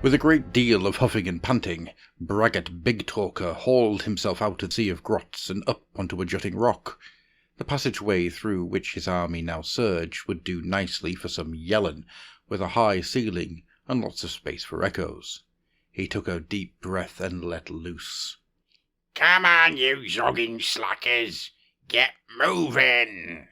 With a great deal of huffing and panting, Braggart Big Talker hauled himself out of the sea of grots and up onto a jutting rock. The passageway through which his army now surged would do nicely for some yelling, with a high ceiling and lots of space for echoes. He took a deep breath and let loose. "Come on, you zogging slackers! Get moving!"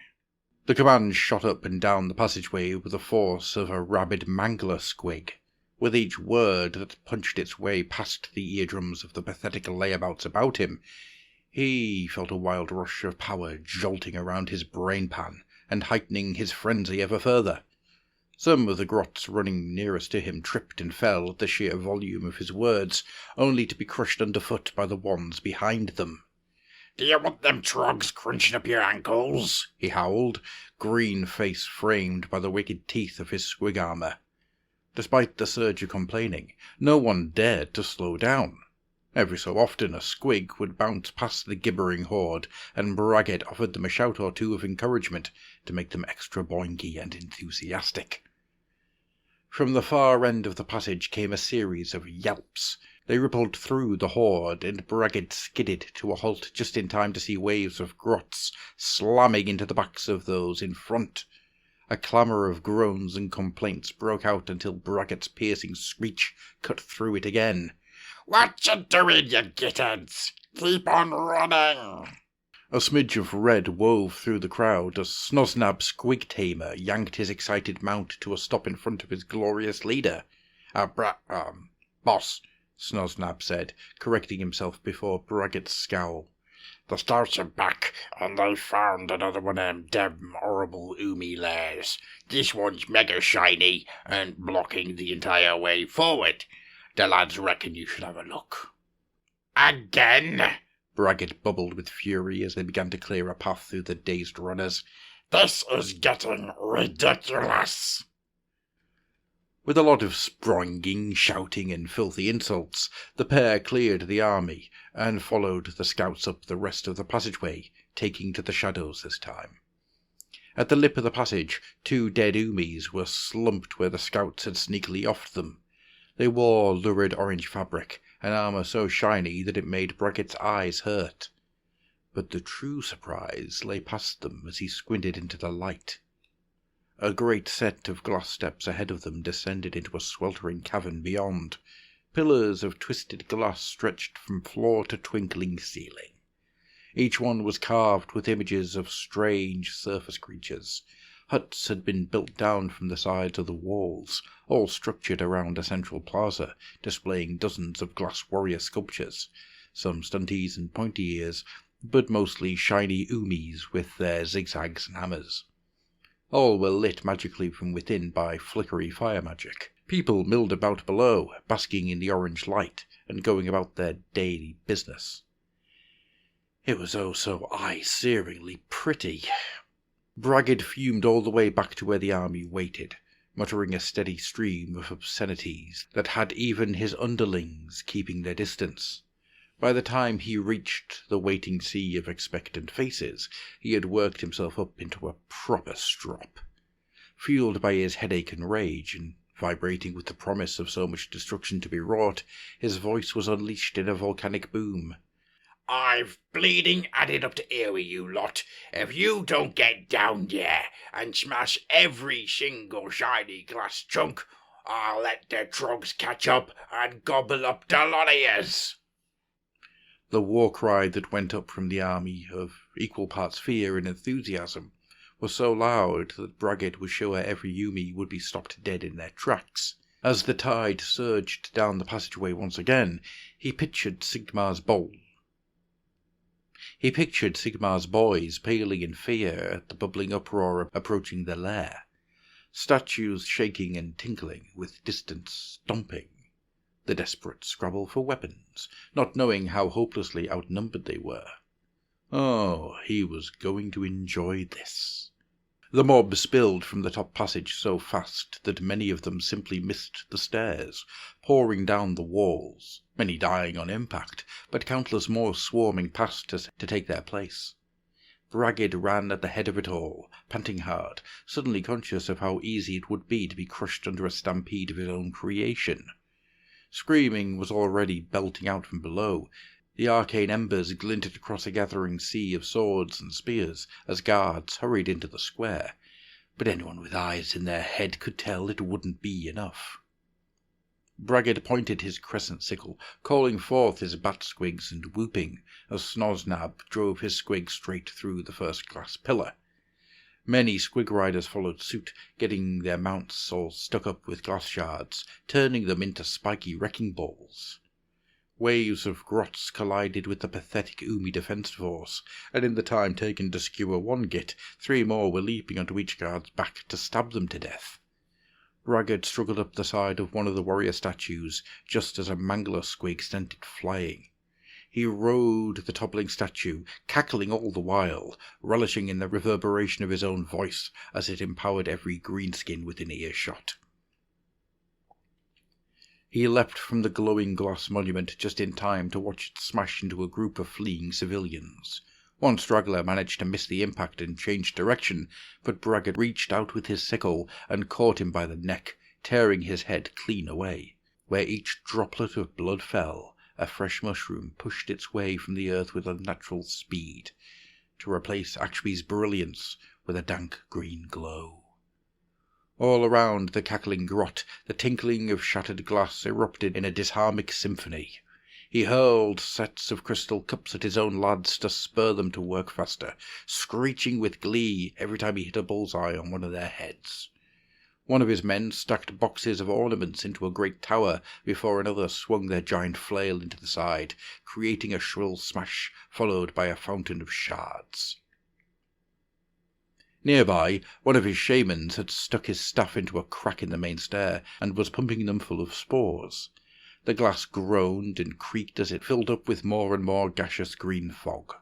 The command shot up and down the passageway with the force of a rabid mangler squig. With each word that punched its way past the eardrums of the pathetic layabouts about him, he felt a wild rush of power jolting around his brain-pan and heightening his frenzy ever further. Some of the grots running nearest to him tripped and fell at the sheer volume of his words, only to be crushed underfoot by the ones behind them. "Do you want them trogs crunching up your ankles?" he howled, green face framed by the wicked teeth of his squig armour. Despite the surge of complaining, no one dared to slow down. Every so often a squig would bounce past the gibbering horde, and Braggart offered them a shout or two of encouragement to make them extra boinky and enthusiastic. From the far end of the passage came a series of yelps. They rippled through the horde, and Braggart skidded to a halt just in time to see waves of grots slamming into the backs of those in front. A clamour of groans and complaints broke out until Braggart's piercing screech cut through it again. "What you doing, you githeads? Keep on running!" A smidge of red wove through the crowd as Snoznab Squig Tamer yanked his excited mount to a stop in front of his glorious leader. Boss," Snoznab said, correcting himself before Braggart's scowl. "the stars are back, and they found another one of them horrible oomy lairs. This one's mega shiny and blocking the entire way forward. The lads reckon you should have a look." "Again?" Braggart bubbled with fury as they began to clear a path through the dazed runners. "This is getting ridiculous." With a lot of springing, shouting, and filthy insults, the pair cleared the army and followed the scouts up the rest of the passageway, taking to the shadows this time. At the lip of the passage, 2 dead Oomies were slumped where the scouts had sneakily offed them. They wore lurid orange fabric, and armour so shiny that it made Braggart's eyes hurt. But the true surprise lay past them as he squinted into the light. A great set of glass steps ahead of them descended into a sweltering cavern beyond. Pillars of twisted glass stretched from floor to twinkling ceiling. Each one was carved with images of strange surface creatures. Huts had been built down from the sides of the walls, all structured around a central plaza, displaying dozens of glass warrior sculptures, some stunties and pointy ears, but mostly shiny Oomies with their zigzags and hammers. All were lit magically from within by flickery fire magic. People milled about below, basking in the orange light and going about their daily business. It was oh so eye-searingly pretty. Braggart fumed all the way back to where the army waited, muttering a steady stream of obscenities that had even his underlings keeping their distance. By the time he reached the waiting sea of expectant faces, he had worked himself up into a proper strop. Fueled by his headache and rage, and vibrating with the promise of so much destruction to be wrought, his voice was unleashed in a volcanic boom. "I've bleeding added up to here with you lot. If you don't get down there and smash every single shiny glass chunk, I'll let the trogs catch up and gobble up the lot of yous." The war cry that went up from the army, of equal parts fear and enthusiasm, was so loud that Braggart was sure every Oomy would be stopped dead in their tracks. As the tide surged down the passageway once again, he pictured Sigmar's boys paling in fear at the bubbling uproar approaching their lair. Statues shaking and tinkling with distant stomping. The desperate scrabble for weapons, not knowing how hopelessly outnumbered they were. Oh, he was going to enjoy this. The mob spilled from the top passage so fast that many of them simply missed the stairs, pouring down the walls, many dying on impact, but countless more swarming past to take their place. Braggart ran at the head of it all, panting hard, suddenly conscious of how easy it would be to be crushed under a stampede of his own creation. Screaming was already belting out from below. The arcane embers glinted across a gathering sea of swords and spears as guards hurried into the square, but anyone with eyes in their head could tell it wouldn't be enough. Braggart pointed his crescent sickle, calling forth his bat squigs and whooping, as Snoznab drove his squig straight through the first glass pillar. Many squig riders followed suit, getting their mounts all stuck up with glass shards, turning them into spiky wrecking balls. Waves of grots collided with the pathetic Umi defence force, and in the time taken to skewer one Git, 3 more were leaping onto each guard's back to stab them to death. Braggart struggled up the side of one of the warrior statues, just as a mangler squig sent it flying. He rode the toppling statue, cackling all the while, relishing in the reverberation of his own voice as it empowered every greenskin within earshot. He leapt from the glowing glass monument just in time to watch it smash into a group of fleeing civilians. One straggler managed to miss the impact and change direction, but Braggart reached out with his sickle and caught him by the neck, tearing his head clean away. Where each droplet of blood fell, a fresh mushroom pushed its way from the earth with unnatural speed, to replace Ashby's brilliance with a dank green glow. All around the cackling grot, the tinkling of shattered glass erupted in a disharmonic symphony. He hurled sets of crystal cups at his own lads to spur them to work faster, screeching with glee every time he hit a bullseye on one of their heads. One of his men stacked boxes of ornaments into a great tower before another swung their giant flail into the side, creating a shrill smash followed by a fountain of shards. Nearby, one of his shamans had stuck his staff into a crack in the main stair and was pumping them full of spores. The glass groaned and creaked as it filled up with more and more gaseous green fog.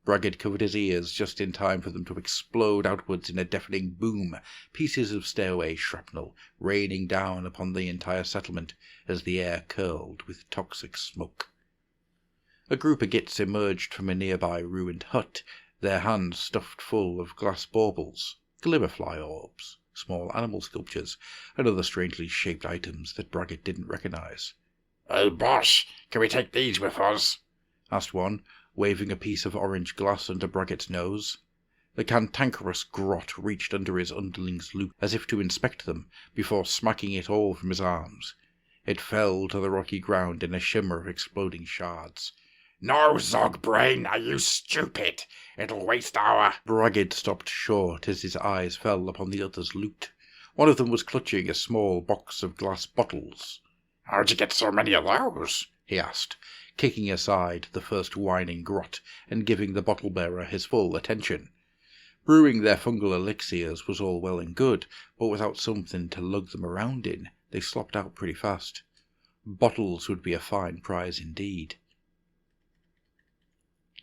Braggart covered his ears just in time for them to explode outwards in a deafening boom, pieces of stairway shrapnel raining down upon the entire settlement as the air curled with toxic smoke. A group of Gits emerged from a nearby ruined hut, their hands stuffed full of glass baubles, glimmerfly orbs, small animal sculptures, and other strangely shaped items that Braggart didn't recognize. "Hey, boss, can we take these with us?" asked one, waving a piece of orange glass under Braggart's nose. The cantankerous grot reached under his underling's loot as if to inspect them, before smacking it all from his arms. It fell to the rocky ground in a shimmer of exploding shards. "No, Zogbrain, are you stupid? It'll waste our—" Braggart stopped short as his eyes fell upon the other's loot. One of them was clutching a small box of glass bottles. "How'd you get so many of those?" he asked, kicking aside the first whining grot and giving the bottle-bearer his full attention. Brewing their fungal elixirs was all well and good, but without something to lug them around in, they slopped out pretty fast. Bottles would be a fine prize indeed.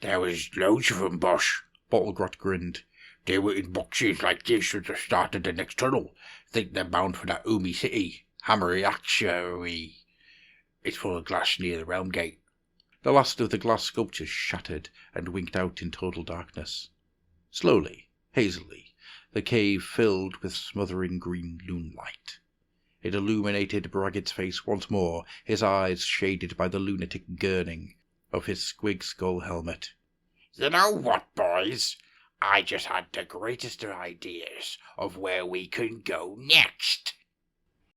"There was loads of 'em, boss," Bottlegrot grinned. "They were in boxes like this at the start of the next tunnel. Think they're bound for that Umi city. Hammery actuary. It's full of glass near the realm gate." The last of the glass sculptures shattered and winked out in total darkness. Slowly, hazily, the cave filled with smothering green moonlight. It illuminated Braggart's face once more, his eyes shaded by the lunatic gurning of his squig skull helmet. "You know what, boys? I just had the greatest of ideas of where we can go next."